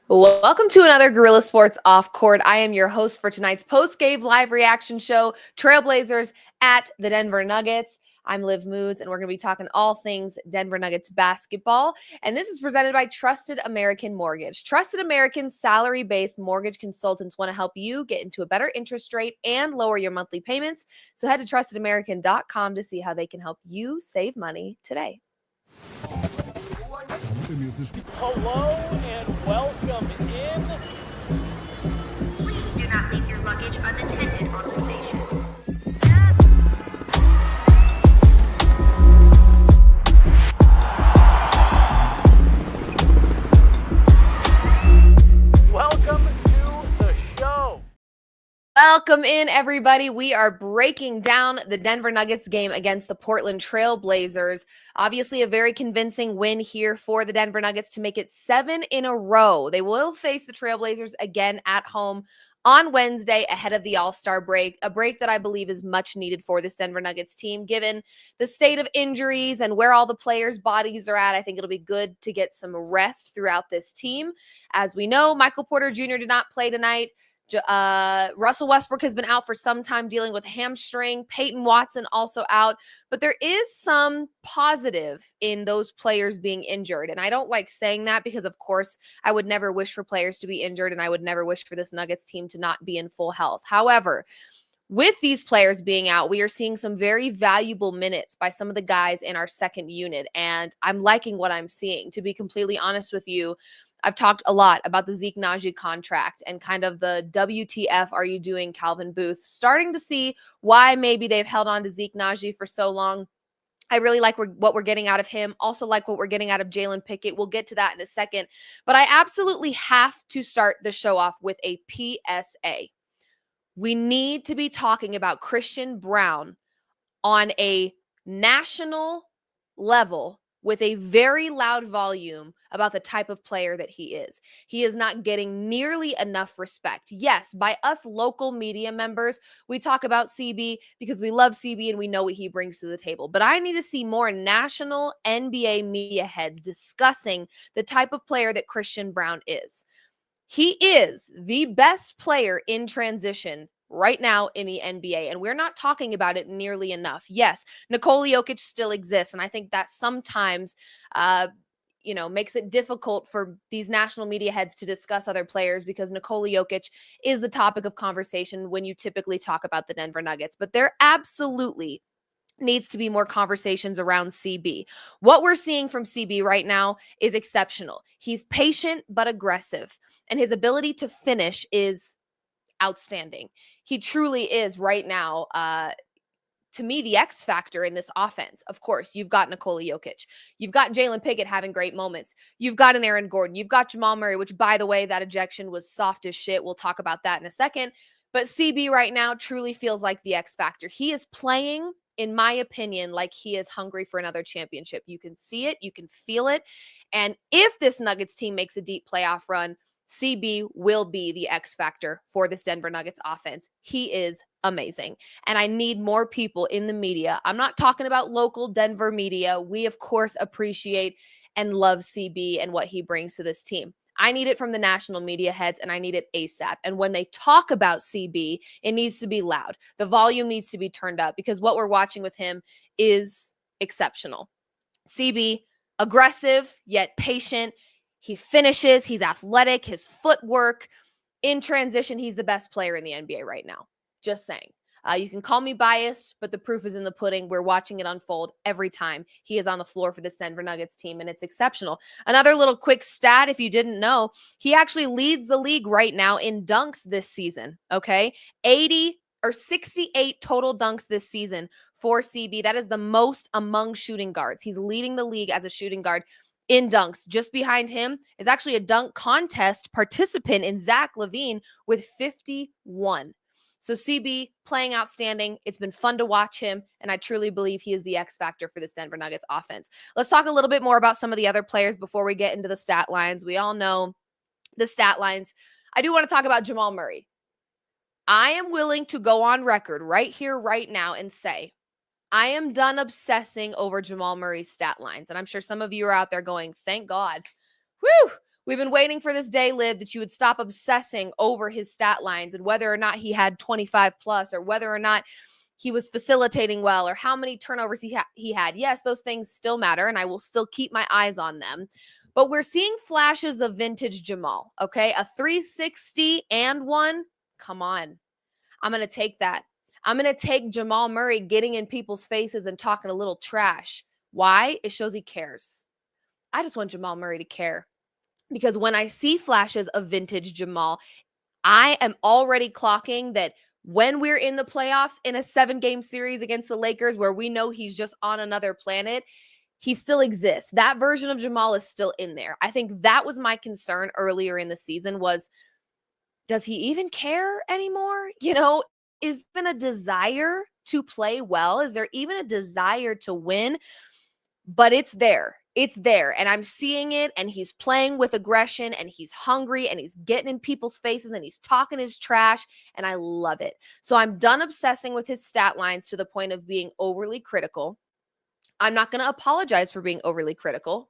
Welcome to another Guerrilla Sports Off Court. I am your host for tonight's post-game live reaction show, Trailblazers at the Denver Nuggets. I'm Liv Moods, and we're going to be talking all things Denver Nuggets basketball. And this is presented by Trusted American Mortgage. Trusted American salary-based mortgage consultants want to help you get into a better interest rate and lower your monthly payments. So head to trustedamerican.com to see how they can help you save money today. Hello and welcome in. Please do not leave your luggage unattended on the station. Welcome to the show. Welcome in, everybody. We are breaking down the Denver Nuggets game against the Portland Trailblazers. Obviously, a very convincing win here for the Denver Nuggets to make it 7 in a row. They will face the Trailblazers again at home on Wednesday ahead of the All-Star break, a break that I believe is much needed for this Denver Nuggets team. Given the state of injuries and where all the players' bodies are at, I think it'll be good to get some rest throughout this team. As we know, Michael Porter Jr. did not play tonight. Russell Westbrook has been out for some time dealing with hamstring. Peyton Watson also out. But there is some positive in those players being injured. And I don't like saying that because, of course, I would never wish for players to be injured, and I would never wish for this Nuggets team to not be in full health. However, with these players being out, we are seeing some very valuable minutes by some of the guys in our second unit. And I'm liking what I'm seeing. To be completely honest with you, I've talked a lot about the Zeke Naji contract and kind of the WTF are you doing, Calvin Booth, starting to see why maybe they've held on to Zeke Naji for so long. I really like what we're getting out of him. Also like what we're getting out of Jaylen Pickett. We'll get to that in a second. But I absolutely have to start the show off with a PSA. We need to be talking about Christian Braun on a national level with a very loud volume about the type of player that he is. He is not getting nearly enough respect. Yes, by us local media members, we talk about CB because we love CB and we know what he brings to the table. But I need to see more national NBA media heads discussing the type of player that Christian Braun is. He is the best player in transition right now in the NBA, and we're not talking about it nearly enough. Yes, Nikola Jokic still exists, and I think that sometimes makes it difficult for these national media heads to discuss other players because Nikola Jokic is the topic of conversation when you typically talk about the Denver Nuggets. But there absolutely needs to be more conversations around CB. What we're seeing from CB right now is exceptional. He's patient but aggressive, and his ability to finish is outstanding. He truly is right now, to me, the X factor in this offense. Of course, you've got Nikola Jokic. You've got Jaylen Pickett having great moments. You've got an Aaron Gordon. You've got Jamal Murray, which, by the way, that ejection was soft as shit. We'll talk about that in a second. But CB right now truly feels like the X factor. He is playing, in my opinion, like he is hungry for another championship. You can see it. You can feel it. And if this Nuggets team makes a deep playoff run, CB will be the X factor for this Denver Nuggets offense. He is amazing. And I need more people in the media. I'm not talking about local Denver media. We, of course, appreciate and love CB and what he brings to this team. I need it from the national media heads, and I need it ASAP. And when they talk about CB, it needs to be loud. The volume needs to be turned up because what we're watching with him is exceptional. CB, aggressive, yet patient. He finishes. He's athletic. His footwork. In transition, he's the best player in the NBA right now. Just saying. You can call me biased, but the proof is in the pudding. We're watching it unfold every time he is on the floor for this Denver Nuggets team, and it's exceptional. Another little quick stat, if you didn't know, he actually leads the league right now in dunks this season, okay? 68 total dunks this season for CB. That is the most among shooting guards. He's leading the league as a shooting guard in dunks. Just behind him is actually a dunk contest participant in Zach LaVine with 51. So CB playing outstanding. It's been fun to watch him, and I truly believe he is the X factor for this Denver Nuggets offense. Let's talk a little bit more about some of the other players before we get into the stat lines. We all know the stat lines. I do want to talk about Jamal Murray. I am willing to go on record right here, right now, and say I am done obsessing over Jamal Murray's stat lines. And I'm sure some of you are out there going, thank God. Whew, We've been waiting for this day, Liv, that you would stop obsessing over his stat lines and whether or not he had 25 plus or whether or not he was facilitating well or how many turnovers he had. Yes, those things still matter, and I will still keep my eyes on them. But we're seeing flashes of vintage Jamal, okay? A 360 and one. Come on. I'm going to take that. I'm going to take Jamal Murray getting in people's faces and talking a little trash. Why? It shows he cares. I just want Jamal Murray to care. Because when I see flashes of vintage Jamal, I am already clocking that when we're in the playoffs in a 7-game series against the Lakers where we know he's just on another planet, he still exists. That version of Jamal is still in there. I think that was my concern earlier in the season was, does he even care anymore? Is there a desire to play well? Is there even a desire to win? But it's there. It's there. And I'm seeing it. And he's playing with aggression and he's hungry and he's getting in people's faces and he's talking his trash. And I love it. So I'm done obsessing with his stat lines to the point of being overly critical. I'm not going to apologize for being overly critical.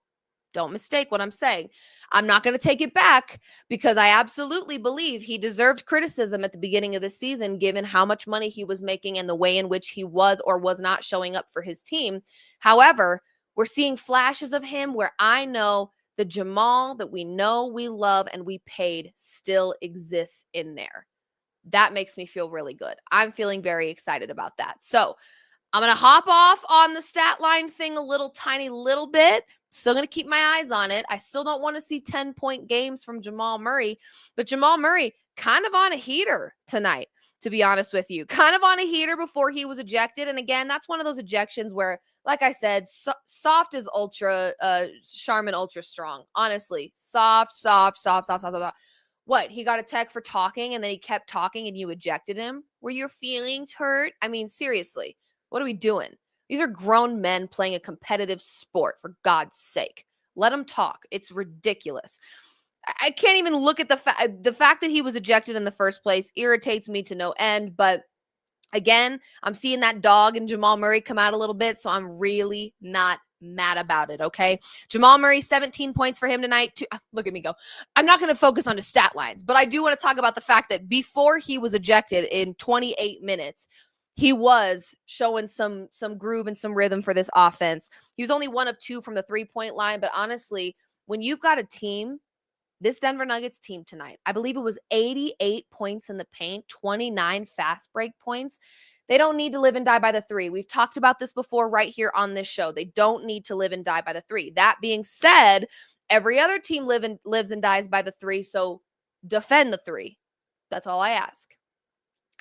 Don't mistake what I'm saying. I'm not going to take it back because I absolutely believe he deserved criticism at the beginning of the season, given how much money he was making and the way in which he was or was not showing up for his team. However, we're seeing flashes of him where I know the Jamal that we know, we love, and we paid still exists in there. That makes me feel really good. I'm feeling very excited about that. So I'm going to hop off on the stat line thing a tiny little bit. Still going to keep my eyes on it. I still don't want to see 10-point games from Jamal Murray, but Jamal Murray kind of on a heater tonight, to be honest with you. Kind of on a heater before he was ejected. And again, that's one of those ejections where, like I said, soft is ultra, Charmin ultra strong. Honestly, soft. What? He got a tech for talking and then he kept talking and you ejected him? Were your feelings hurt? I mean, seriously. What are we doing? These are grown men playing a competitive sport, for God's sake. Let them talk. It's ridiculous. I can't even look at the fact that he was ejected in the first place irritates me to no end. But again, I'm seeing that dog and Jamal Murray come out a little bit, so I'm really not mad about it, okay? Jamal Murray, 17 points for him tonight. Look at me go. I'm not going to focus on his stat lines, but I do want to talk about the fact that before he was ejected in 28 minutes, he was showing some groove and some rhythm for this offense. He was only 1 of 2 from the 3-point line, but honestly, when you've got a team, this Denver Nuggets team tonight, I believe it was 88 points in the paint, 29 fast break points. They don't need to live and die by the 3. We've talked about this before right here on this show. They don't need to live and die by the 3. That being said, every other team lives and dies by the 3, so defend the 3. That's all I ask.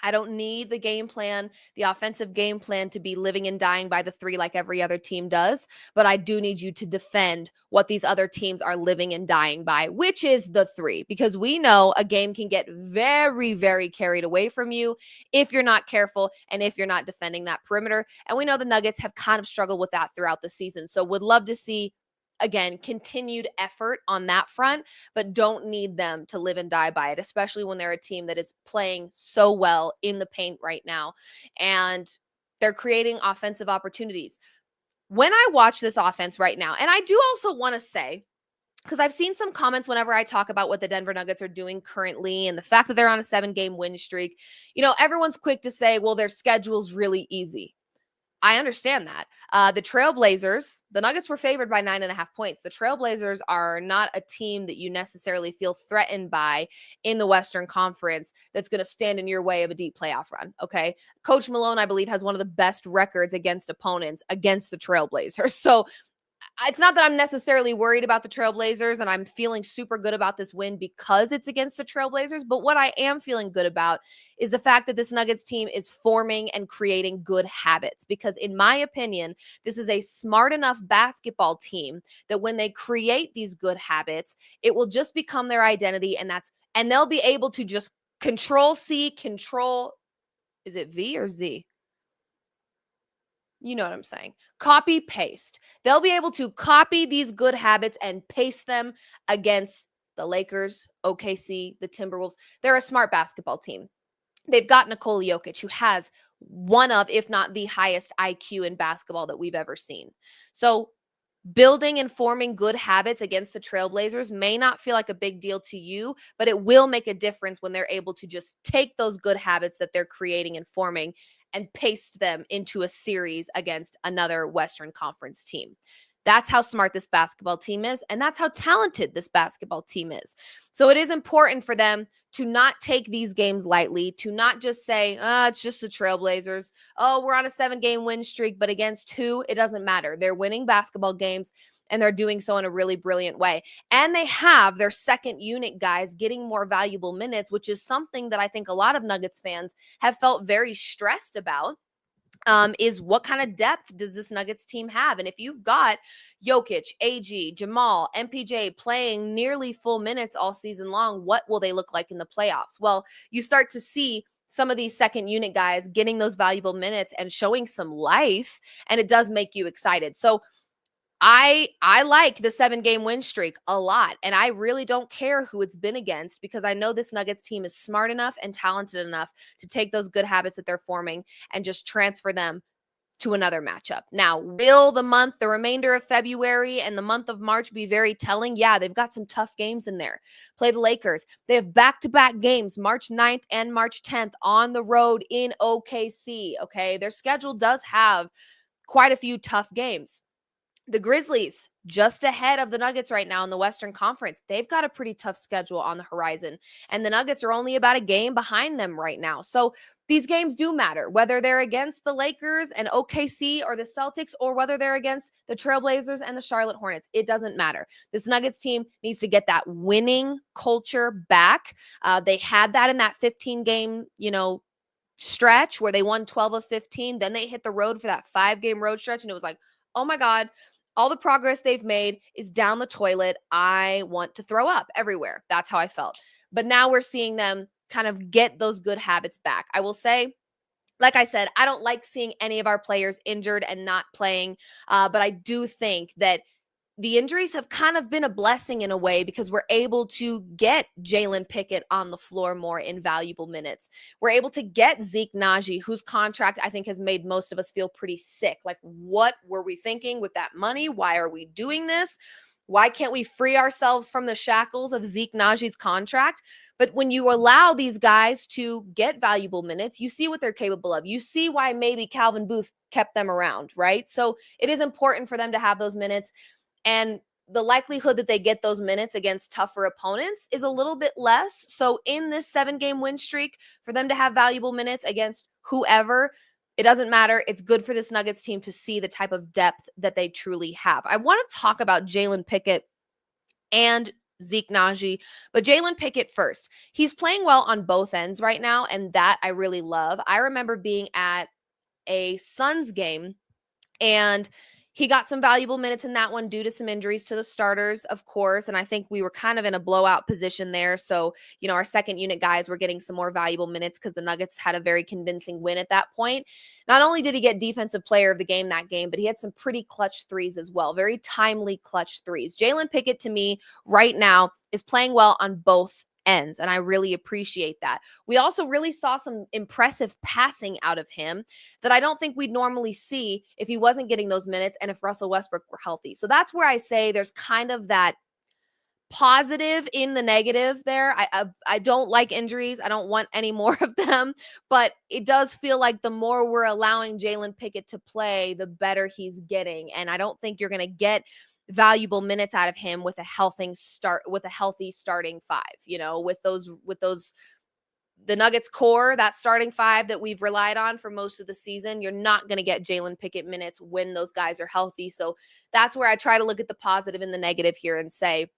I don't need the game plan, the offensive game plan, to be living and dying by the 3 like every other team does. But I do need you to defend what these other teams are living and dying by, which is the 3. Because we know a game can get very, very carried away from you if you're not careful and if you're not defending that perimeter. And we know the Nuggets have kind of struggled with that throughout the season. So would love to see, again, continued effort on that front, but don't need them to live and die by it, especially when they're a team that is playing so well in the paint right now and they're creating offensive opportunities. When I watch this offense right now, and I do also want to say, because I've seen some comments whenever I talk about what the Denver Nuggets are doing currently and the fact that they're on a 7-game win streak, everyone's quick to say, well, their schedule's really easy. I understand that. The Trailblazers, the Nuggets were favored by 9.5 points. The Trailblazers are not a team that you necessarily feel threatened by in the Western Conference that's going to stand in your way of a deep playoff run, okay? Coach Malone, I believe, has one of the best records against opponents against the Trailblazers. So it's not that I'm necessarily worried about the Trailblazers and I'm feeling super good about this win because it's against the Trailblazers. But what I am feeling good about is the fact that this Nuggets team is forming and creating good habits. Because in my opinion, this is a smart enough basketball team that when they create these good habits, it will just become their identity. And they'll be able to just control, is it V or Z? You know what I'm saying? Copy, paste. They'll be able to copy these good habits and paste them against the Lakers, OKC, the Timberwolves. They're a smart basketball team. They've got Nikola Jokic, who has one of, if not the highest IQ in basketball that we've ever seen. So building and forming good habits against the Trailblazers may not feel like a big deal to you, but it will make a difference when they're able to just take those good habits that they're creating and forming and paste them into a series against another Western Conference team. That's how smart this basketball team is, and that's how talented this basketball team is. So it is important for them to not take these games lightly, to not just say, it's just the Trailblazers. Oh, we're on a 7-game win streak, but against who? It doesn't matter. They're winning basketball games, and they're doing so in a really brilliant way. And they have their second unit guys getting more valuable minutes, which is something that I think a lot of Nuggets fans have felt very stressed about. Is what kind of depth does this Nuggets team have? And if you've got Jokic, AG, Jamal, MPJ playing nearly full minutes all season long, what will they look like in the playoffs? Well, you start to see some of these second unit guys getting those valuable minutes and showing some life, and it does make you excited. So I like the 7-game win streak a lot, and I really don't care who it's been against because I know this Nuggets team is smart enough and talented enough to take those good habits that they're forming and just transfer them to another matchup. Now, will the remainder of February and the month of March be very telling? Yeah, they've got some tough games in there. Play the Lakers. They have back-to-back games, March 9th and March 10th on the road in OKC, okay? Their schedule does have quite a few tough games. The Grizzlies, just ahead of the Nuggets right now in the Western Conference, they've got a pretty tough schedule on the horizon. And the Nuggets are only about a game behind them right now. So these games do matter, whether they're against the Lakers and OKC or the Celtics, or whether they're against the Trailblazers and the Charlotte Hornets. It doesn't matter. This Nuggets team needs to get that winning culture back. They had that in that 15-game, stretch where they won 12 of 15. Then they hit the road for that 5-game road stretch. And it was like, oh my God, all the progress they've made is down the toilet. I want to throw up everywhere. That's how I felt. But now we're seeing them kind of get those good habits back. I will say, like I said, I don't like seeing any of our players injured and not playing, but I do think that the injuries have kind of been a blessing in a way because we're able to get Jaylen Pickett on the floor more in valuable minutes. We're able to get Zeke Naji, whose contract I think has made most of us feel pretty sick. Like, what were we thinking with that money? Why are we doing this? Why can't we free ourselves from the shackles of Zeke Naji's contract? But when you allow these guys to get valuable minutes, you see what they're capable of. You see why maybe Calvin Booth kept them around, right? So it is important for them to have those minutes. And the likelihood that they get those minutes against tougher opponents is a little bit less. So in this 7-game win streak, for them to have valuable minutes against whoever, it doesn't matter. It's good for this Nuggets team to see the type of depth that they truly have. I want to talk about Jaylen Pickett and Zeke Naji, but Jaylen Pickett first. He's playing well on both ends right now, and that I really love. I remember being at a Suns game, and he got some valuable minutes in that one due to some injuries to the starters, of course. And I think we were kind of in a blowout position there. So, our second unit guys were getting some more valuable minutes because the Nuggets had a very convincing win at that point. Not only did he get defensive player of the game that game, but he had some pretty clutch threes as well. Very timely clutch threes. Jaylen Pickett, to me, right now, is playing well on both ends, and I really appreciate that. We also really saw some impressive passing out of him that I don't think we'd normally see if he wasn't getting those minutes and if Russell Westbrook were healthy. So that's where I say there's kind of that positive in the negative there. I don't like injuries. I don't want any more of them, but it does feel like the more we're allowing Jaylen Pickett to play, the better he's getting. And I don't think you're going to get valuable minutes out of him with a healthy starting five, with those the Nuggets core, that starting five that we've relied on for most of the season. You're not going to get Jaylen Pickett minutes when those guys are healthy. So that's where I try to look at the positive and the negative here and say,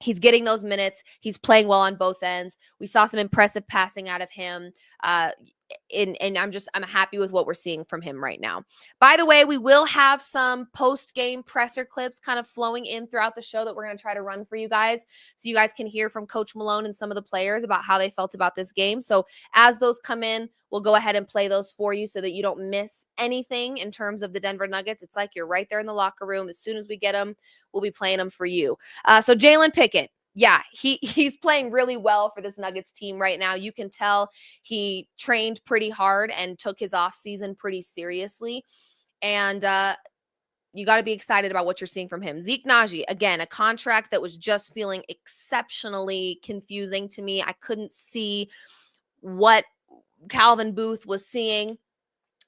he's getting those minutes. He's playing well on both ends. We saw some impressive passing out of him. And I'm happy with what we're seeing from him right now. By the way, we will have some post-game presser clips kind of flowing in throughout the show that we're going to try to run for you guys, so you guys can hear from Coach Malone and some of the players about how they felt about this game. So as those come in, we'll go ahead and play those for you so that you don't miss anything in terms of the Denver Nuggets. It's like you're right there in the locker room. As soon as we get them, we'll be playing them for you. So Jaylen Pickett. Yeah, he's playing really well for this Nuggets team right now. You can tell he trained pretty hard and took his off season pretty seriously. And You got to be excited about what you're seeing from him. Zeke Naji, again, a contract that was just feeling exceptionally confusing to me. I couldn't see what Calvin Booth was seeing.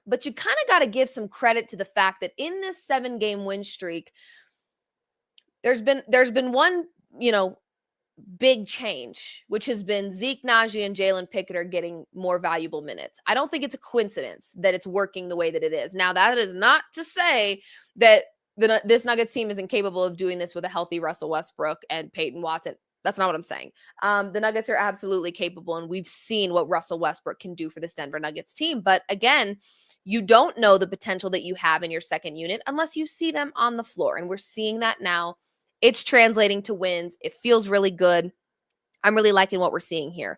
But you kind of got to give some credit to the fact that in this 7-game win streak, there's been one, big change, which has been Zeke Naji and Jaylen Pickett are getting more valuable minutes. I don't think it's a coincidence that it's working the way that it is. Now, that is not to say that this Nuggets team isn't capable of doing this with a healthy Russell Westbrook and Peyton Watson. That's not what I'm saying. The Nuggets are absolutely capable, and we've seen what Russell Westbrook can do for this Denver Nuggets team. But again, you don't know the potential that you have in your second unit unless you see them on the floor, and we're seeing that now. It's translating to wins. It feels really good. I'm really liking what we're seeing here.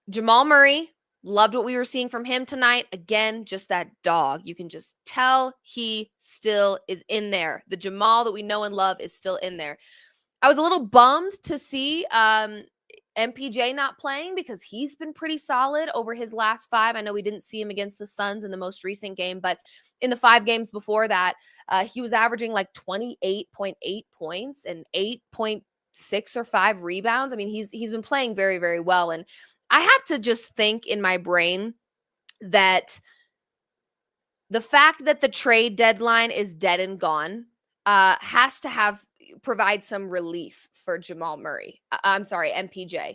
Jamal Murray, loved what we were seeing from him tonight. Again, just that dog. You can just tell he still is in there. The Jamal that we know and love is still in there. I was a little bummed to see MPJ not playing because he's been pretty solid over his last 5. I know we didn't see him against the Suns in the most recent game, but in the 5 games before that, he was averaging like 28.8 points and 8.6 or 5 rebounds. I mean, he's been playing very, very well. And I have to just think in my brain that the fact that the trade deadline is dead and gone has to provide some relief for Jamal Murray. I'm sorry, MPJ.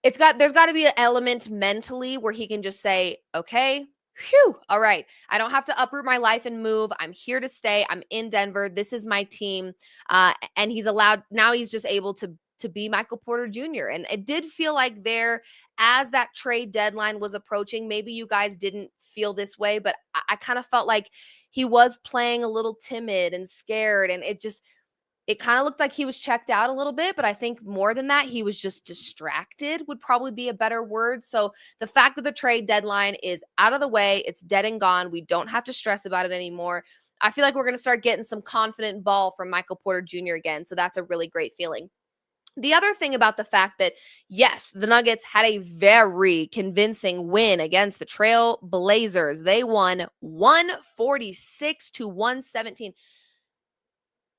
There's got to be an element mentally where he can just say, okay, phew, all right, I don't have to uproot my life and move. I'm here to stay. I'm in Denver. This is my team. And he's just able to be Michael Porter Jr. And it did feel like as that trade deadline was approaching, maybe you guys didn't feel this way, but I kind of felt like he was playing a little timid and scared. And it kind of looked like he was checked out a little bit, but I think more than that, he was just distracted would probably be a better word. So the fact that the trade deadline is out of the way, it's dead and gone. We don't have to stress about it anymore. I feel like we're going to start getting some confident ball from Michael Porter Jr. again. So that's a really great feeling. The other thing about the fact that, yes, the Nuggets had a very convincing win against the Trailblazers. They won 146-117.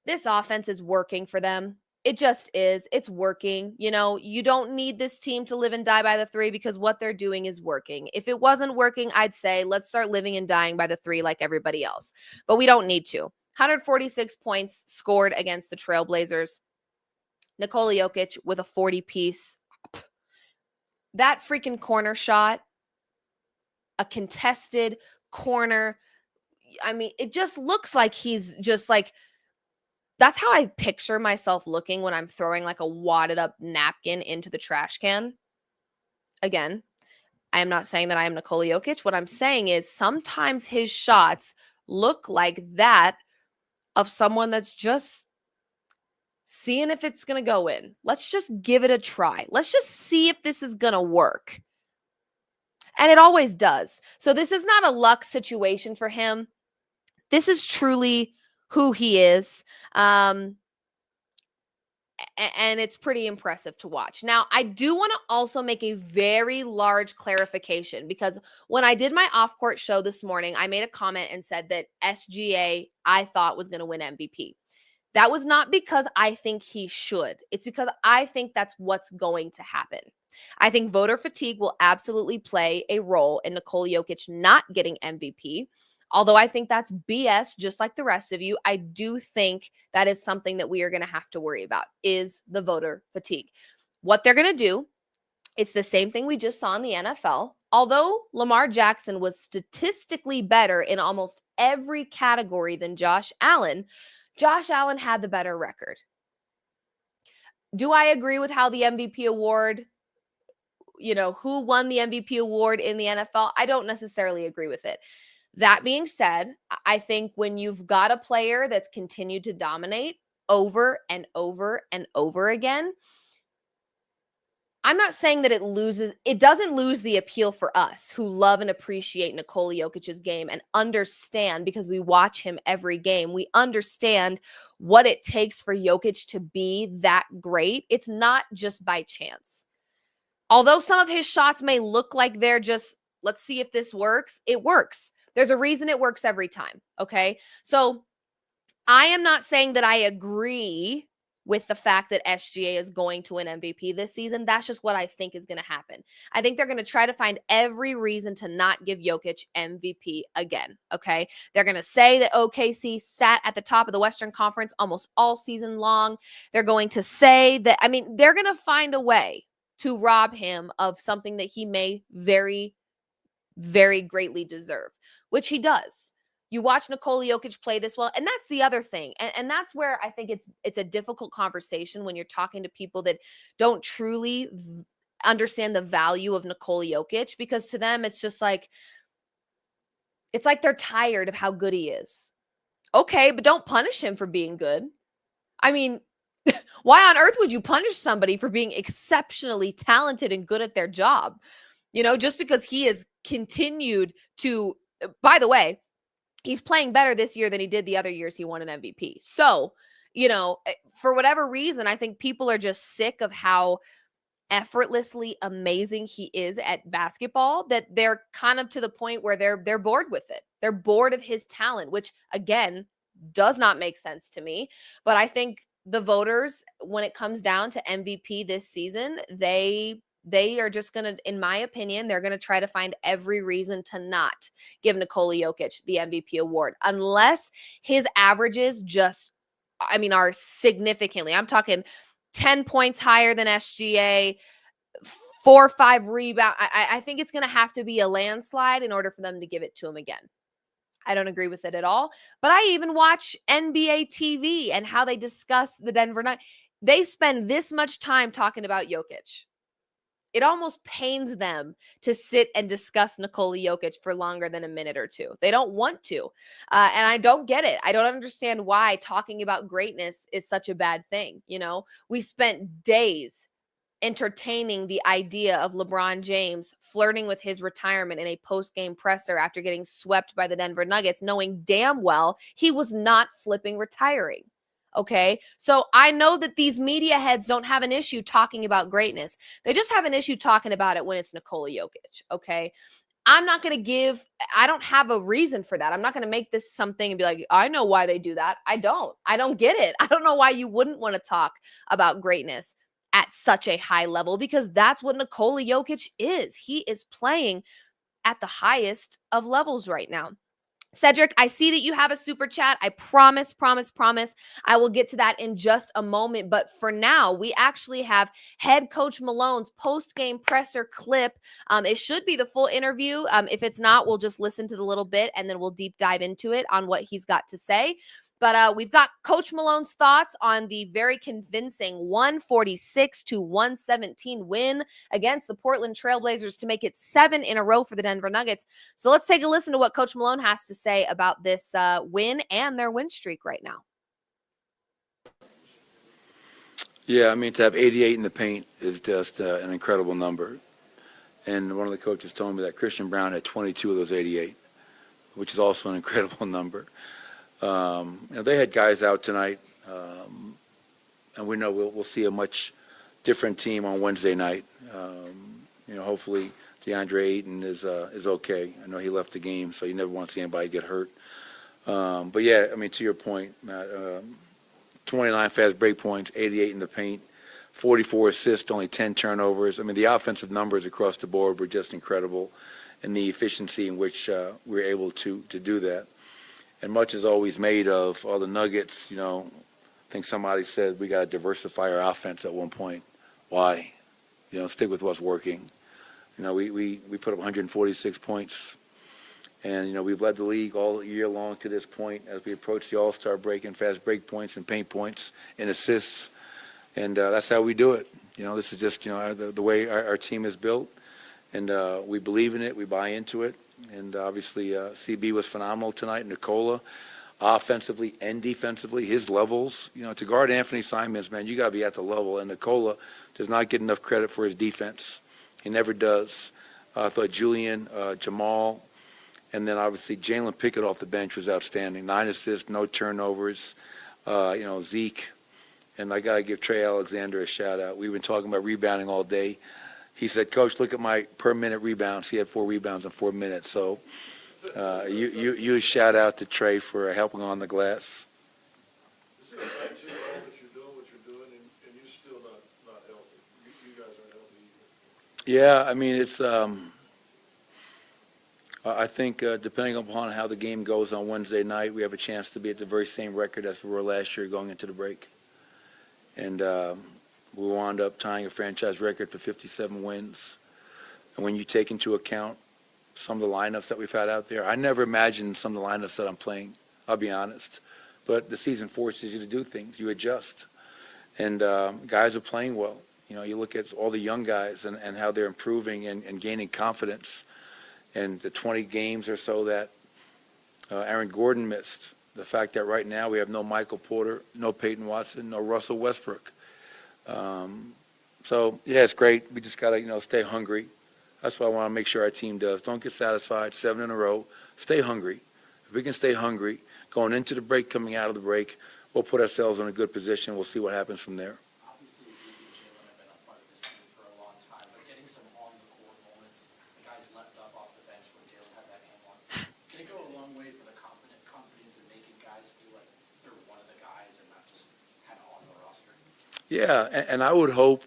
This offense is working for them. It just is. It's working. You don't need this team to live and die by the 3 because what they're doing is working. If it wasn't working, I'd say let's start living and dying by the 3 like everybody else. But we don't need to. 146 points scored against the Trailblazers. Nikola Jokic with a 40-piece. That freaking corner shot, a contested corner. I mean, it just looks like he's just like, that's how I picture myself looking when I'm throwing like a wadded up napkin into the trash can. Again, I am not saying that I am Nikola Jokic. What I'm saying is sometimes his shots look like that of someone that's just seeing if it's going to go in. Let's just give it a try. Let's just see if this is going to work. And it always does. So this is not a luck situation for him. This is truly who he is. And it's pretty impressive to watch. Now, I do want to also make a very large clarification because when I did my off-court show this morning, I made a comment and said that SGA, I thought, was going to win MVP. That was not because I think he should. It's because I think that's what's going to happen. I think voter fatigue will absolutely play a role in Nikola Jokic not getting MVP. Although I think that's BS, just like the rest of you, I do think that is something that we are going to have to worry about, is the voter fatigue. What they're going to do, it's the same thing we just saw in the NFL. Although Lamar Jackson was statistically better in almost every category than Josh Allen had the better record. Do I agree with how the MVP award, who won the MVP award in the NFL? I don't necessarily agree with it. That being said, I think when you've got a player that's continued to dominate over and over and over again, I'm not saying that it doesn't lose the appeal for us who love and appreciate Nikola Jokic's game and understand, because we watch him every game, we understand what it takes for Jokic to be that great. It's not just by chance. Although some of his shots may look like they're just, let's see if this works, it works. There's a reason it works every time, okay? So I am not saying that I agree with the fact that SGA is going to win MVP this season. That's just what I think is going to happen. I think they're going to try to find every reason to not give Jokic MVP again, okay? They're going to say that OKC sat at the top of the Western Conference almost all season long. They're going to say that, I mean, they're going to find a way to rob him of something that he may very, very greatly deserve, which he does. You watch Nikola Jokic play this well, and that's the other thing. And that's where I think it's a difficult conversation when you're talking to people that don't truly understand the value of Nikola Jokic, because to them it's just like, it's like they're tired of how good he is. Okay, but don't punish him for being good. I mean, why on earth would you punish somebody for being exceptionally talented and good at their job? Just because he has continued to, by the way, he's playing better this year than he did the other years he won an MVP. So, for whatever reason, I think people are just sick of how effortlessly amazing he is at basketball, that they're kind of to the point where they're bored with it. They're bored of his talent, which again does not make sense to me. But I think the voters, when it comes down to MVP this season, they are just going to, in my opinion, they're going to try to find every reason to not give Nikola Jokic the MVP award, unless his averages are significantly, I'm talking 10 points higher than SGA, 4 or 5 rebounds. I think it's going to have to be a landslide in order for them to give it to him again. I don't agree with it at all. But I even watch NBA TV and how they discuss the Denver Nuggets. They spend this much time talking about Jokic. It almost pains them to sit and discuss Nikola Jokic for longer than a minute or two. They don't want to. And I don't get it. I don't understand why talking about greatness is such a bad thing. We spent days entertaining the idea of LeBron James flirting with his retirement in a post-game presser after getting swept by the Denver Nuggets, knowing damn well he was not flipping retiring. Okay, so I know that these media heads don't have an issue talking about greatness. They just have an issue talking about it when it's Nikola Jokic. Okay, I don't have a reason for that. I'm not going to make this something and be like, I know why they do that. I don't get it. I don't know why you wouldn't want to talk about greatness at such a high level, because that's what Nikola Jokic is. He is playing at the highest of levels right now. Cedric, I see that you have a super chat. I promise, I will get to that in just a moment. But for now, we actually have head coach Malone's post-game presser clip. It should be the full interview. If it's not, we'll just listen to the little bit and then we'll deep dive into it on what he's got to say. But we've got Coach Malone's thoughts on the very convincing 146-117 win against the Portland Trailblazers to make it 7 in a row for the Denver Nuggets. So let's take a listen to what Coach Malone has to say about this win and their win streak right now. Yeah, to have 88 in the paint is just an incredible number. And one of the coaches told me that Christian Braun had 22 of those 88, which is also an incredible number. They had guys out tonight, and we know we'll see a much different team on Wednesday night. Hopefully DeAndre Ayton is okay. I know he left the game, so you never want to see anybody get hurt. But yeah, to your point, Matt, 29 fast break points, 88 in the paint, 44 assists, only 10 turnovers. The offensive numbers across the board were just incredible, and the efficiency in which we were able to do that. And much is always made of all the Nuggets. I think somebody said we got to diversify our offense at one point. Why? Stick with what's working. We put up 146 points, and we've led the league all year long to this point as we approach the All-Star break in fast break points and paint points and assists, and that's how we do it. This is just the way our team is built, and we believe in it. We buy into it. And obviously, CB was phenomenal tonight. Nikola, offensively and defensively, his levels. To guard Anthony Simons, man, you got to be at the level. And Nikola does not get enough credit for his defense. He never does. I thought Julian, Jamal, and then obviously Jaylen Pickett off the bench was outstanding. 9 assists, no turnovers. Zeke. And I got to give Trey Alexander a shout out. We've been talking about rebounding all day. He said, Coach, look at my per-minute rebounds. He had 4 rebounds in 4 minutes. So, You shout out to Trey for helping on the glass. It seems like you know what you're doing, and you're still not healthy. You guys aren't healthy either. Yeah, I mean, it's, I think depending upon how the game goes on Wednesday night, we have a chance to be at the very same record as we were last year going into the break. And we wound up tying a franchise record for 57 wins. And when you take into account some of the lineups that we've had out there, I never imagined some of the lineups that I'm playing, I'll be honest. But the season forces you to do things. You adjust. And guys are playing well. You know, you look at all the young guys and how they're improving and gaining confidence. And the 20 games or so that Aaron Gordon missed, the fact that right now we have no Michael Porter, no Peyton Watson, no Russell Westbrook. So, yeah, it's great. We just got to, stay hungry. That's what I want to make sure our team does. Don't get satisfied, 7 in a row. Stay hungry. If we can stay hungry, going into the break, coming out of the break, we'll put ourselves in a good position. We'll see what happens from there. Obviously, Zeke and Jaylen have been a part of this team for a long time, but getting some on-the-court moments, the guys leapt up off the bench when Jaylen had that hand on. Can it go a long way for the confidence in making guys feel like they're one of the guys and not just kind of on the roster? Yeah, and I would hope,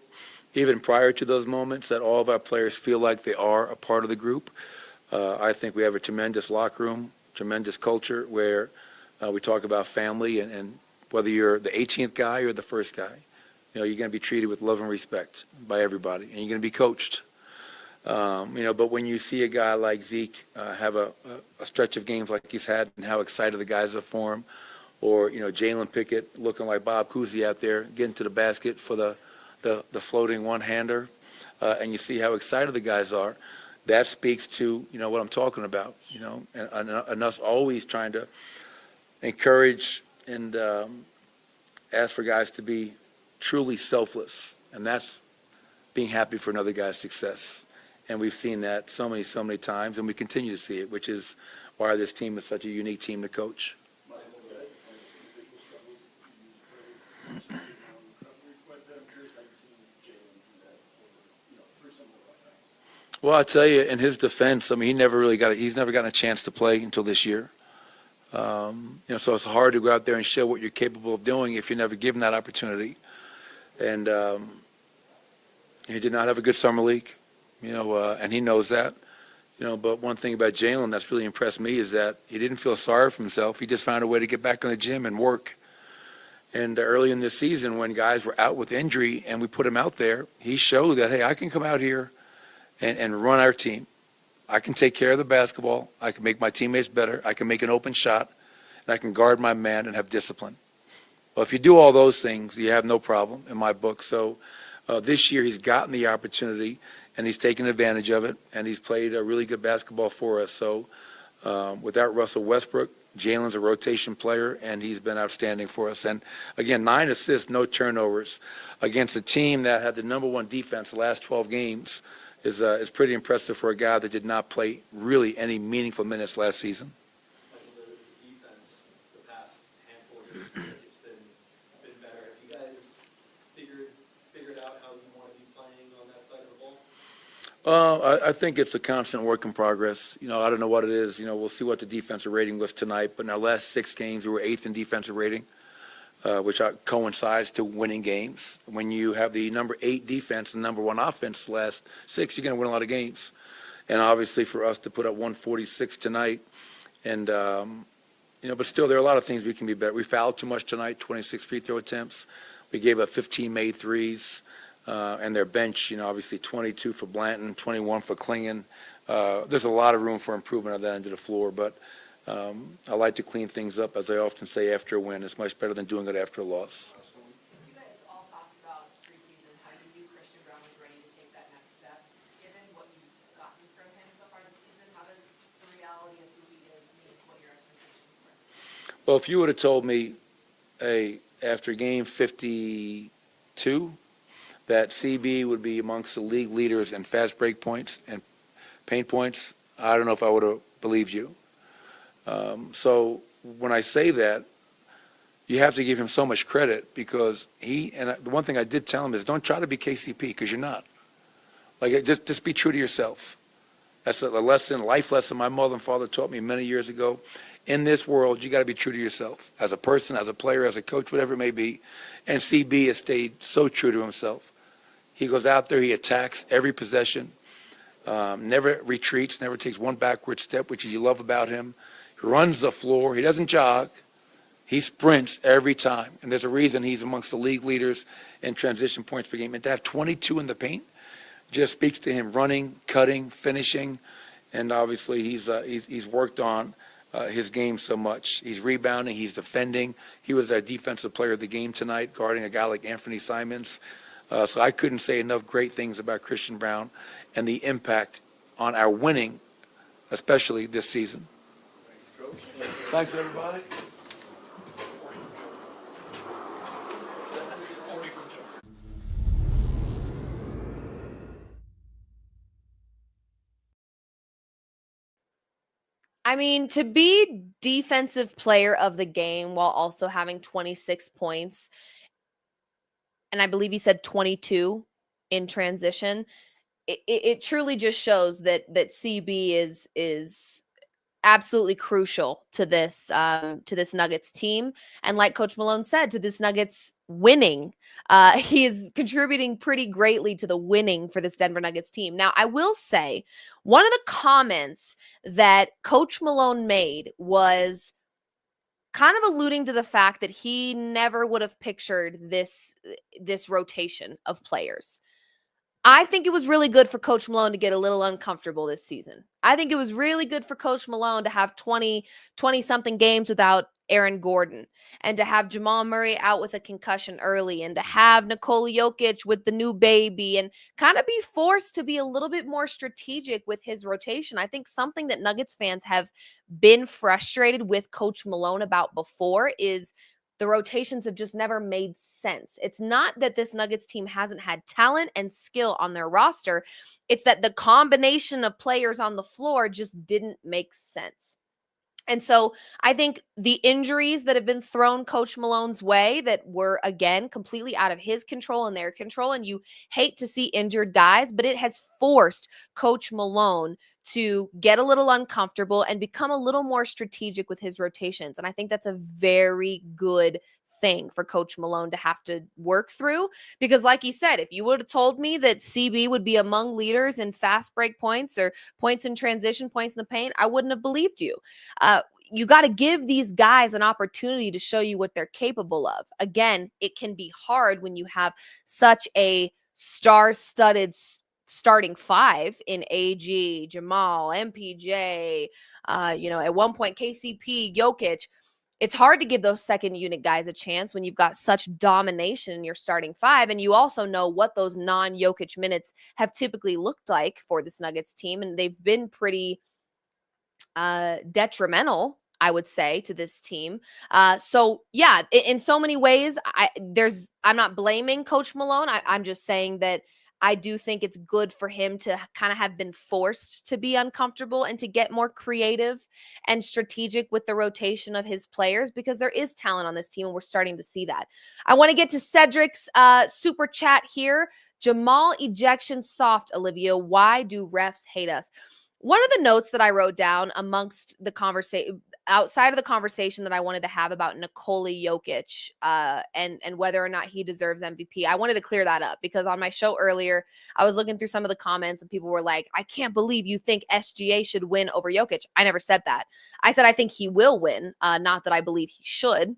even prior to those moments, that all of our players feel like they are a part of the group. I think we have a tremendous locker room, tremendous culture where we talk about family, and whether you're the 18th guy or the first guy, you're going to be treated with love and respect by everybody, and you're going to be coached. But when you see a guy like Zeke have a stretch of games like he's had and how excited the guys are for him, or, Jaylen Pickett looking like Bob Cousy out there getting to the basket for the floating one-hander, and you see how excited the guys are, that speaks to, what I'm talking about, and us always trying to encourage and ask for guys to be truly selfless, and that's being happy for another guy's success. And we've seen that so many times, and we continue to see it, which is why this team is such a unique team to coach. Well, I tell you, in his defense, he's never gotten a chance to play until this year. So it's hard to go out there and show what you're capable of doing if you're never given that opportunity. And he did not have a good summer league, and he knows that. But one thing about Jaylen that's really impressed me is that he didn't feel sorry for himself. He just found a way to get back in the gym and work. And early in this season, when guys were out with injury and we put him out there, he showed that, hey, I can come out here and run our team. I can take care of the basketball. I can make my teammates better. I can make an open shot, and I can guard my man and have discipline. Well, if you do all those things, you have no problem in my book. So this year he's gotten the opportunity, and he's taken advantage of it, and he's played a really good basketball for us. So without Russell Westbrook, Jaylen's a rotation player, and he's been outstanding for us. And, again, 9 assists, no turnovers against a team that had the #1 defense the last 12 games is pretty impressive for a guy that did not play really any meaningful minutes last season. The defense, the past handful of years, it's been better. Have you guys figured out how you want to be playing on that side of the ball? I think it's a constant work in progress. I don't know what it is. We'll see what the defensive rating was tonight. But in our last 6 games, we were 8th in defensive rating, which coincides to winning games. When you have the number 8 defense and #1 offense the last 6, you're going to win a lot of games. And obviously for us to put up 146 tonight, and but still there are a lot of things we can be better. We fouled too much tonight, 26 free throw attempts. We gave up 15 made threes. And their bench, obviously 22 for Blanton, 21 for Klingon. There's a lot of room for improvement on that end of the floor, but I like to clean things up, as I often say, after a win. It's much better than doing it after a loss. You guys all talked about preseason, how you knew Christian Braun was ready to take that next step. Given what you've gotten from him so far this season, how does the reality of who he is mean what your expectations were? Well, if you would have told me, after game 52, that CB would be amongst the league leaders in fast break points and paint points, I don't know if I would have believed you. So when I say that, you have to give him so much credit because the one thing I did tell him is don't try to be KCP because you're not. Just be true to yourself. That's a lesson, life lesson my mother and father taught me many years ago. In this world, you got to be true to yourself as a person, as a player, as a coach, whatever it may be. And CB has stayed so true to himself. He goes out there, he attacks every possession, never retreats, never takes one backward step, which you love about him. He runs the floor. He doesn't jog. He sprints every time. And there's a reason he's amongst the league leaders in transition points per game. And to have 22 in the paint just speaks to him running, cutting, finishing. And obviously he's worked on his game so much. He's rebounding. He's defending. He was our defensive player of the game tonight, guarding a guy like Anthony Simons. So I couldn't say enough great things about Christian Braun and the impact on our winning, especially this season. Thanks, everybody. I mean, to be defensive player of the game while also having 26 points, and I believe he said 22 in transition, it truly just shows that CB is absolutely crucial to this Nuggets team, and like Coach Malone said, to this Nuggets winning. He is contributing pretty greatly to the winning for this Denver Nuggets team. Now, I will say one of the comments that Coach Malone made was kind of alluding to the fact that he never would have pictured this rotation of players. I think it was really good for Coach Malone to get a little uncomfortable this season. I think it was really good for Coach Malone to have 20-something games without Aaron Gordon, and to have Jamal Murray out with a concussion early, and to have Nikola Jokic with the new baby, and kind of be forced to be a little bit more strategic with his rotation. I think something that Nuggets fans have been frustrated with Coach Malone about before is the rotations have just never made sense. It's not that this Nuggets team hasn't had talent and skill on their roster. It's that the combination of players on the floor just didn't make sense. And so I think the injuries that have been thrown Coach Malone's way that were, again, completely out of his control and their control, and you hate to see injured guys, but it has forced Coach Malone to get a little uncomfortable and become a little more strategic with his rotations. And I think that's a very good thing for Coach Malone to have to work through, because like he said, if you would have told me that CB would be among leaders in fast break points or points in transition, points in the paint, I wouldn't have believed you. You got to give these guys an opportunity to show you what they're capable of. Again, it can be hard when you have such a star-studded starting five in AG, Jamal, MPJ, at one point KCP, Jokic. It's hard to give those second unit guys a chance when you've got such domination in your starting five. And you also know what those non-Jokic minutes have typically looked like for this Nuggets team. And they've been pretty detrimental, I would say, to this team. So yeah, in so many ways, I'm not blaming Coach Malone. I'm just saying that I do think it's good for him to kind of have been forced to be uncomfortable and to get more creative and strategic with the rotation of his players, because there is talent on this team and we're starting to see that. I want to get to Cedric's super chat here. Jamal ejection soft, Olivia. Why do refs hate us? One of the notes that I wrote down amongst the conversation, outside of the conversation that I wanted to have about Nikola Jokic and whether or not he deserves MVP, I wanted to clear that up, because on my show earlier, I was looking through some of the comments and people were like, I can't believe you think SGA should win over Jokic. I never said that. I said I think he will win, not that I believe he should.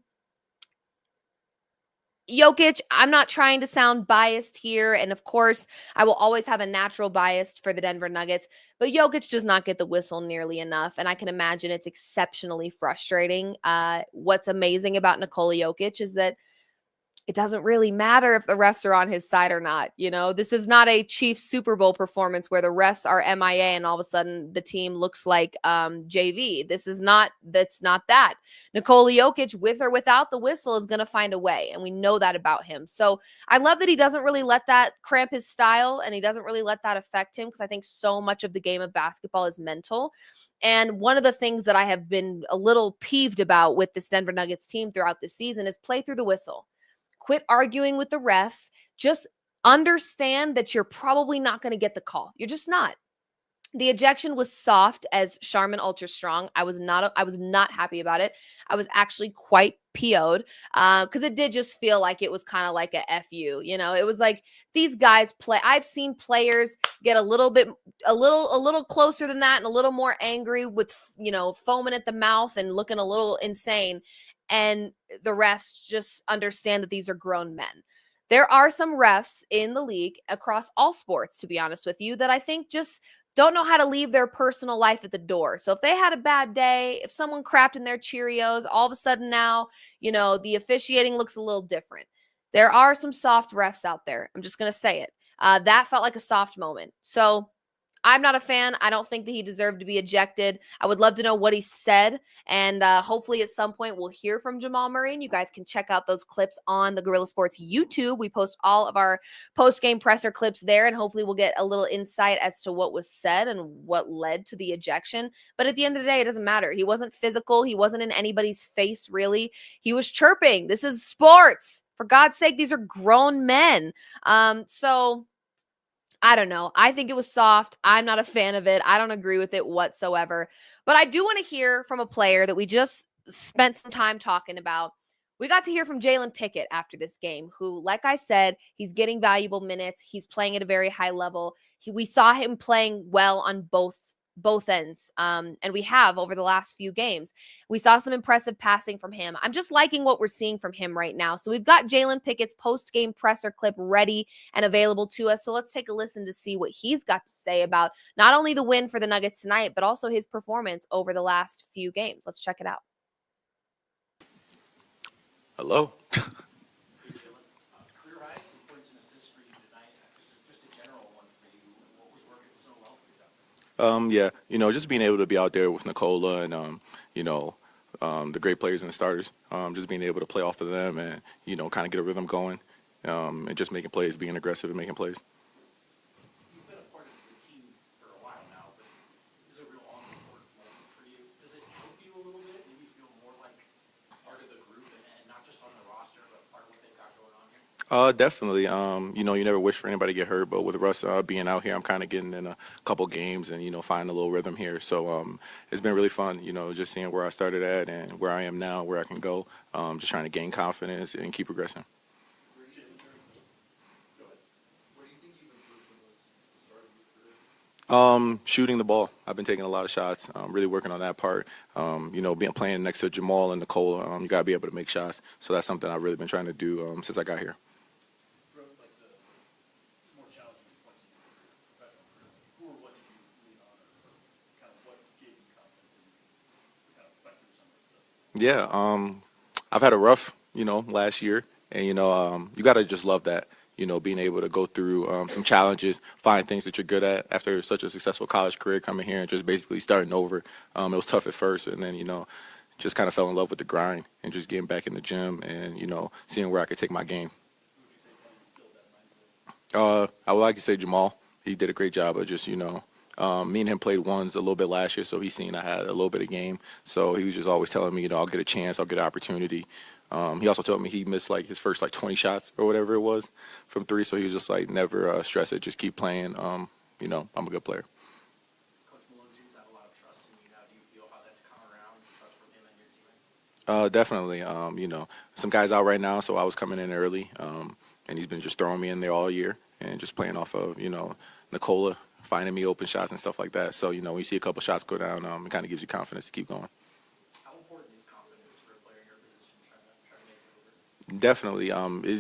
Jokic, I'm not trying to sound biased here. And of course, I will always have a natural bias for the Denver Nuggets, but Jokic does not get the whistle nearly enough. And I can imagine it's exceptionally frustrating. What's amazing about Nikola Jokic is that it doesn't really matter if the refs are on his side or not. This is not a Chiefs Super Bowl performance where the refs are MIA and all of a sudden the team looks like JV. That's not that. Nikola Jokic, with or without the whistle, is going to find a way. And we know that about him. So I love that he doesn't really let that cramp his style, and he doesn't really let that affect him, because I think so much of the game of basketball is mental. And one of the things that I have been a little peeved about with this Denver Nuggets team throughout this season is play through the whistle. Quit arguing with the refs. Just understand that you're probably not going to get the call. You're just not. The ejection was soft as Charmin Ultra Strong. I was not happy about it. I was actually quite PO'd because it did just feel like it was kind of like a FU. It was like these guys play. I've seen players get a little closer than that and a little more angry with foaming at the mouth and looking a little insane. And the refs just understand that these are grown men. There are some refs in the league across all sports, to be honest with you, that I think just don't know how to leave their personal life at the door. So if they had a bad day, if someone crapped in their Cheerios, all of a sudden now, the officiating looks a little different. There are some soft refs out there. I'm just going to say it. That felt like a soft moment. So I'm not a fan. I don't think that he deserved to be ejected. I would love to know what he said. And hopefully at some point we'll hear from Jamal Murray. And you guys can check out those clips on the Gorilla Sports YouTube. We post all of our post-game presser clips there. And hopefully we'll get a little insight as to what was said and what led to the ejection. But at the end of the day, it doesn't matter. He wasn't physical. He wasn't in anybody's face, really. He was chirping. This is sports. For God's sake, these are grown men. So I don't know. I think it was soft. I'm not a fan of it. I don't agree with it whatsoever. But I do want to hear from a player that we just spent some time talking about. We got to hear from Jaylen Pickett after this game, who, like I said, he's getting valuable minutes. He's playing at a very high level. We saw him playing well on both ends, and we have over the last few games. We saw some impressive passing from him. I'm just liking what we're seeing from him right now. So we've got Jaylen Pickett's post-game presser clip ready and available to us. So let's take a listen to see what he's got to say about not only the win for the Nuggets tonight, but also his performance over the last few games. Let's check it out. Hello. Career high, some points and assists for you tonight. Just a general one for you. What was working so well for you out there? Yeah, just being able to be out there with Nikola and, the great players and the starters, just being able to play off of them and, kind of get a rhythm going and just making plays, being aggressive and making plays. You've been a part of the team for a while now, but this is a real on-the-court moment for you. Does it help you a little bit? Maybe feel more like part of the group and not just on the roster, but part of what they've got going on here? Definitely. You never wish for anybody to get hurt, but with Russ being out here, I'm kind of getting in a couple games and, finding a little rhythm here. So it's been really fun, just seeing where I started at and where I am now, where I can go, just trying to gain confidence and keep progressing. Where do you think you've improved the most since the start of your career? Shooting the ball. I've been taking a lot of shots, really working on that part. Playing next to Jamal and Nikola, you got to be able to make shots. So that's something I've really been trying to do since I got here. Throughout the more challenging points in your career, professional career, who or what did you lean on or kind of what gave you confidence and kind of fight through some of that stuff? Yeah, I've had a rough, last year, and you got to just love that. Being able to go through some challenges, find things that you're good at after such a successful college career, coming here and just basically starting over. It was tough at first, and then, just kind of fell in love with the grind and just getting back in the gym and, seeing where I could take my game. I would like to say Jamal. He did a great job of just, me and him played ones a little bit last year, so he's seen I had a little bit of game. So he was just always telling me, I'll get a chance, I'll get an opportunity. He also told me he missed his first 20 shots or whatever it was from three. So he was just never stress it, just keep playing. I'm a good player. Coach Malone seems to have a lot of trust in you now. Do you feel how that's come around, trust from him and your teammates? Definitely. Some guys out right now, so I was coming in early, and he's been just throwing me in there all year and just playing off of, Nikola, finding me open shots and stuff like that. So, when you see a couple shots go down, it kind of gives you confidence to keep going. How important is confidence for a player in your position trying to make it over? Definitely.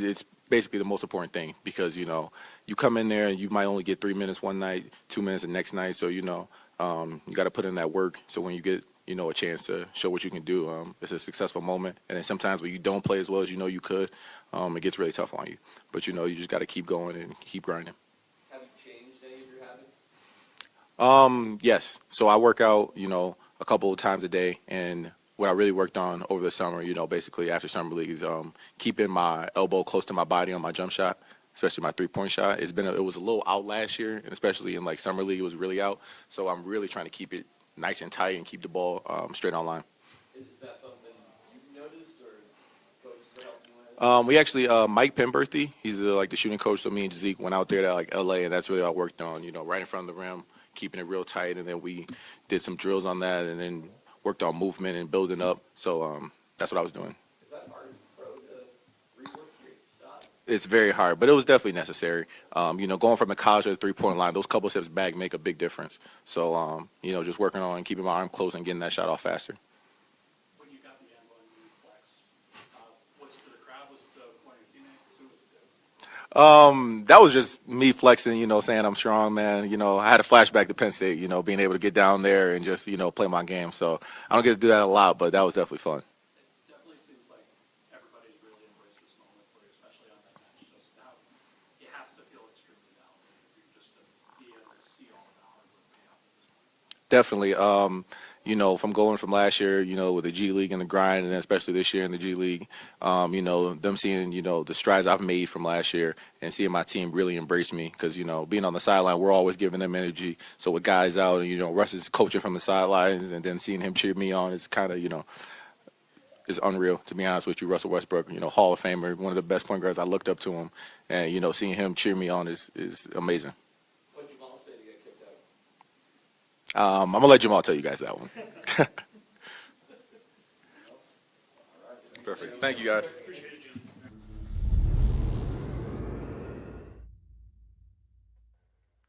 It's basically the most important thing because, you come in there and you might only get 3 minutes one night, 2 minutes the next night. So, you got to put in that work. So when you get, a chance to show what you can do, it's a successful moment. And then sometimes when you don't play as well as you could, it gets really tough on you. But, you just got to keep going and keep grinding. Have you changed any of your habits? Yes. So I work out, a couple of times a day. And what I really worked on over the summer, basically after summer league is keeping my elbow close to my body on my jump shot, especially my three-point shot. It was a little out last year, and especially in summer league, it was really out. So I'm really trying to keep it nice and tight and keep the ball straight on line. Is that something you noticed or coach helped you with? We actually, Mike Penberthy, he's the shooting coach. So me and Zeke went out there to LA, and that's really what I worked on. Right in front of the rim, keeping it real tight, and then we did some drills on that, and then worked on movement and building up. So that's what I was doing. Is that hard as a pro to rework your shot? It's very hard, but it was definitely necessary. Going from the college to the three-point line, those couple steps back make a big difference. So, just working on keeping my arm close and getting that shot off faster. When you got the angle and you flex, was it to the crowd? Was it to one of your teammates? Who was it to? That was just me flexing, saying I'm strong, man. I had a flashback to Penn State, being able to get down there and just, play my game. So I don't get to do that a lot, but that was definitely fun. It definitely seems like everybody's really embraced this moment for you, especially on that bench. Just now, it has to feel extremely validating for you just to be able to see all of the hard work pay off at this point. Definitely. From going from last year, with the G League and the grind, and then especially this year in the G League, them seeing, the strides I've made from last year and seeing my team really embrace me because, being on the sideline, we're always giving them energy. So with guys out and, Russ is coaching from the sidelines and then seeing him cheer me on is kind of, is unreal, to be honest with you. Russell Westbrook, Hall of Famer, one of the best point guards. I looked up to him. And, seeing him cheer me on is amazing. What did Jamal say to get kicked out? I'm going to let Jamal tell you guys that one. Perfect. Thank you, guys.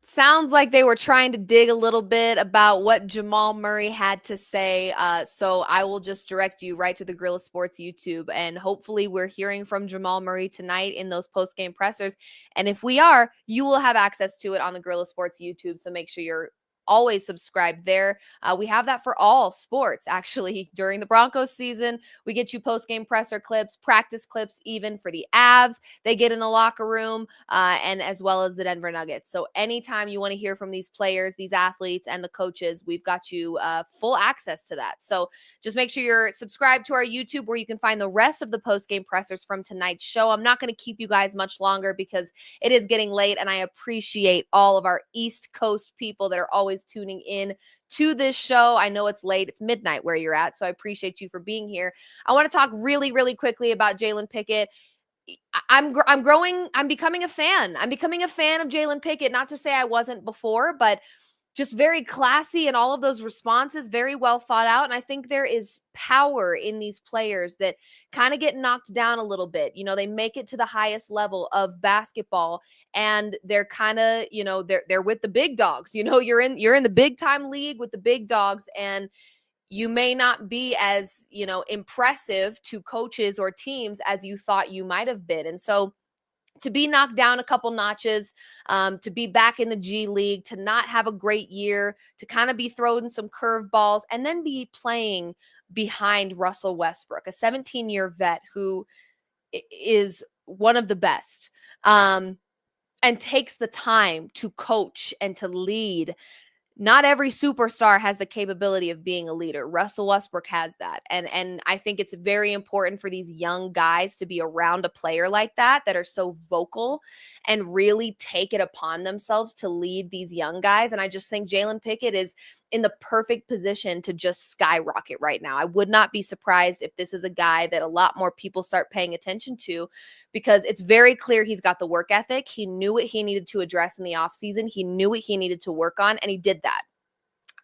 Sounds like they were trying to dig a little bit about what Jamal Murray had to say. So I will just direct you right to the Guerrilla Sports YouTube. And hopefully we're hearing from Jamal Murray tonight in those post-game pressers. And if we are, you will have access to it on the Guerrilla Sports YouTube. So make sure you're always subscribed there. We have that for all sports, actually. During the Broncos season, we get you post-game presser clips, practice clips, even for the Avs. They get in the locker room, and as well as the Denver Nuggets. So anytime you want to hear from these players, these athletes, and the coaches, we've got you full access to that. So just make sure you're subscribed to our YouTube where you can find the rest of the post-game pressers from tonight's show. I'm not going to keep you guys much longer because it is getting late, and I appreciate all of our East Coast people that are always tuning in to this show. I know it's late. It's midnight where you're at, so I appreciate you for being here. I want to talk really, really quickly about Jaylen Pickett. I'm becoming a fan. I'm becoming a fan of Jaylen Pickett. Not to say I wasn't before, but just very classy and all of those responses, very well thought out. And I think there is power in these players that kind of get knocked down a little bit. They make it to the highest level of basketball and they're kind of, they're with the big dogs. You're in the big time league with the big dogs, and you may not be as, impressive to coaches or teams as you thought you might have been. And so to be knocked down a couple notches, to be back in the G League, to not have a great year, to kind of be thrown some curveballs, and then be playing behind Russell Westbrook, a 17-year vet who is one of the best, and takes the time to coach and to lead. Not every superstar has the capability of being a leader. Russell Westbrook has that. And I think it's very important for these young guys to be around a player like that are so vocal and really take it upon themselves to lead these young guys. And I just think Jaylen Pickett is in the perfect position to just skyrocket right now. I would not be surprised if this is a guy that a lot more people start paying attention to, because it's very clear he's got the work ethic. He knew what he needed to address in the offseason. He knew what he needed to work on, and he did that.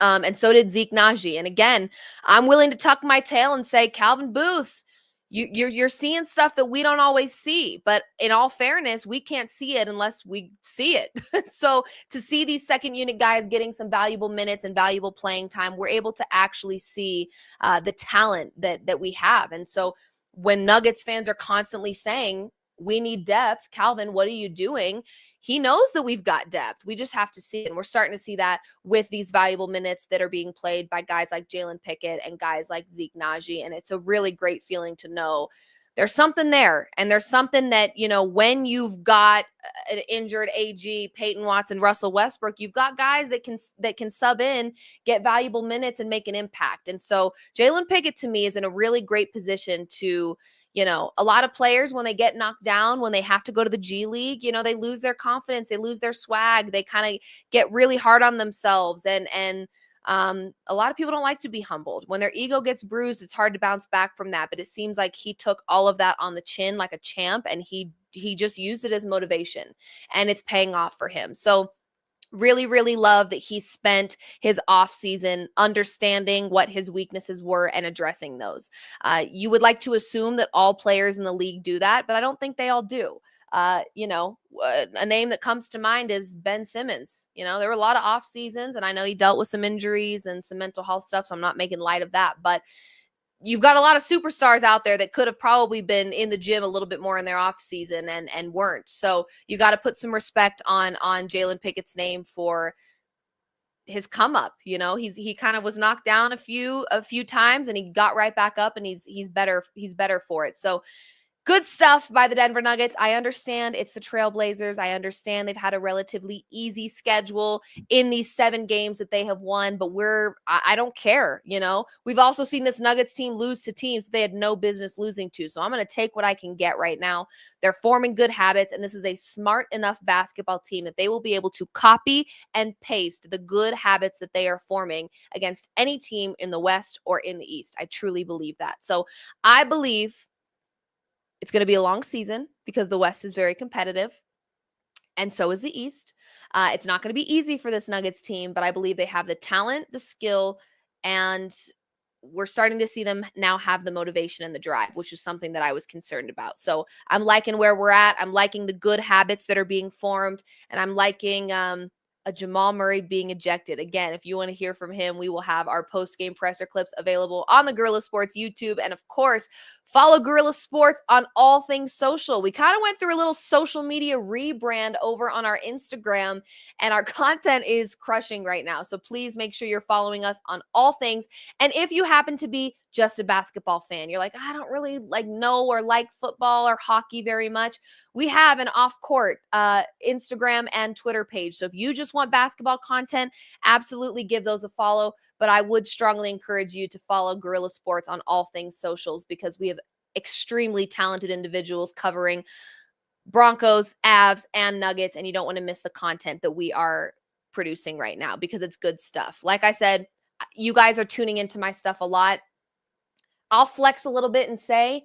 And so did Zeke Naji. And again, I'm willing to tuck my tail and say, Calvin Booth, you're seeing stuff that we don't always see. But in all fairness, we can't see it unless we see it. So to see these second unit guys getting some valuable minutes and valuable playing time, we're able to actually see the talent that we have. And so when Nuggets fans are constantly saying, we need depth, Calvin, what are you doing? He knows that we've got depth. We just have to see it. And we're starting to see that with these valuable minutes that are being played by guys like Jaylen Pickett and guys like Zeke Naji. And it's a really great feeling to know there's something there. And there's something that, when you've got an injured AG, Peyton Watson, Russell Westbrook, you've got guys that can sub in, get valuable minutes and make an impact. And so Jaylen Pickett to me is in a really great position to, a lot of players, when they get knocked down, when they have to go to the G League, they lose their confidence, they lose their swag, they kind of get really hard on themselves. And a lot of people don't like to be humbled. When their ego gets bruised, it's hard to bounce back from that. But it seems like he took all of that on the chin like a champ, and he just used it as motivation, and it's paying off for him. So Really, really love that he spent his offseason understanding what his weaknesses were and addressing those. You would like to assume that all players in the league do that, but I don't think they all do. A name that comes to mind is Ben Simmons. There were a lot of off seasons, and I know he dealt with some injuries and some mental health stuff, so I'm not making light of that, but you've got a lot of superstars out there that could have probably been in the gym a little bit more in their off season and weren't. So you got to put some respect on Jaylen Pickett's name for his come up. He kind of was knocked down a few times, and he got right back up, and he's better for it. So good stuff by the Denver Nuggets. I understand it's the Trailblazers. I understand they've had a relatively easy schedule in these 7 games that they have won, but I don't care. We've also seen this Nuggets team lose to teams they had no business losing to. So I'm going to take what I can get right now. They're forming good habits, and this is a smart enough basketball team that they will be able to copy and paste the good habits that they are forming against any team in the West or in the East. I truly believe that. So I believe it's going to be a long season because the West is very competitive, and so is the East. It's not going to be easy for this Nuggets team, but I believe they have the talent, the skill, and we're starting to see them now have the motivation and the drive, which is something that I was concerned about. So I'm liking where we're at. I'm liking the good habits that are being formed, and I'm liking a Jamal Murray being ejected. Again, if you want to hear from him, we will have our post-game presser clips available on the Guerrilla Sports YouTube. And of course, follow Guerrilla Sports on all things social. We kind of went through a little social media rebrand over on our Instagram, and our content is crushing right now. So please make sure you're following us on all things. And if you happen to be just a basketball fan, you're like, I don't really know or like football or hockey very much, we have an off-court Instagram and Twitter page. So if you just want basketball content, absolutely give those a follow. But I would strongly encourage you to follow Guerrilla Sports on all things socials, because we have extremely talented individuals covering Broncos, Avs, and Nuggets, and you don't want to miss the content that we are producing right now because it's good stuff. Like I said, you guys are tuning into my stuff a lot. I'll flex a little bit and say,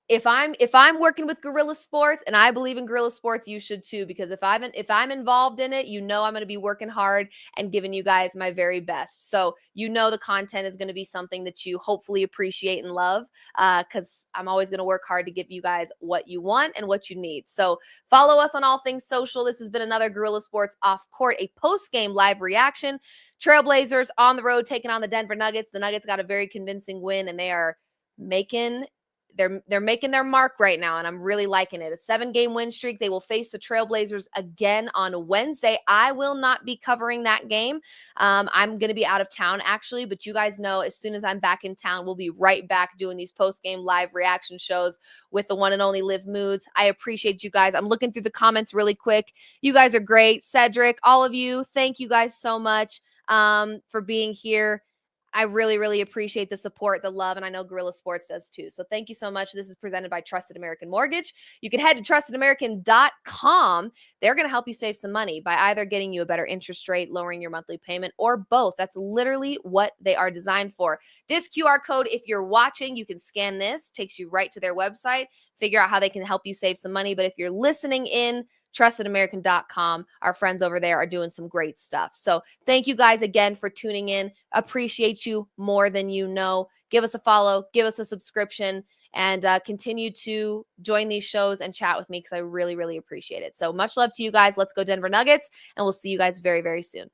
if I'm working with Guerrilla Sports, and I believe in Guerrilla Sports, you should too, because if I'm involved in it, I'm going to be working hard and giving you guys my very best. So the content is going to be something that you hopefully appreciate and love, because I'm always going to work hard to give you guys what you want and what you need. So follow us on all things social. This has been another Guerrilla Sports Off Court, a post-game live reaction. Trailblazers on the road taking on the Denver Nuggets. The Nuggets got a very convincing win, and they are making their mark right now, and I'm really liking it. A 7-game win streak. They will face the Trailblazers again on Wednesday. I will not be covering that game. I'm going to be out of town, actually, but you guys know as soon as I'm back in town, we'll be right back doing these post-game live reaction shows with the one and only Liv Moods. I appreciate you guys. I'm looking through the comments really quick. You guys are great. Cedric, all of you, thank you guys so much for being here. I really, really appreciate the support, the love, and I know Guerrilla Sports does too. So thank you so much. This is presented by Trusted American Mortgage. You can head to trustedamerican.com. They're going to help you save some money by either getting you a better interest rate, lowering your monthly payment, or both. That's literally what they are designed for. This QR code, if you're watching, you can scan this, takes you right to their website, figure out how they can help you save some money. But if you're listening in, trustedamerican.com. Our friends over there are doing some great stuff. So thank you guys again for tuning in. Appreciate you more than you know. Give us a follow, give us a subscription, and continue to join these shows and chat with me because I really, really appreciate it. So much love to you guys. Let's go Denver Nuggets, and we'll see you guys very, very soon.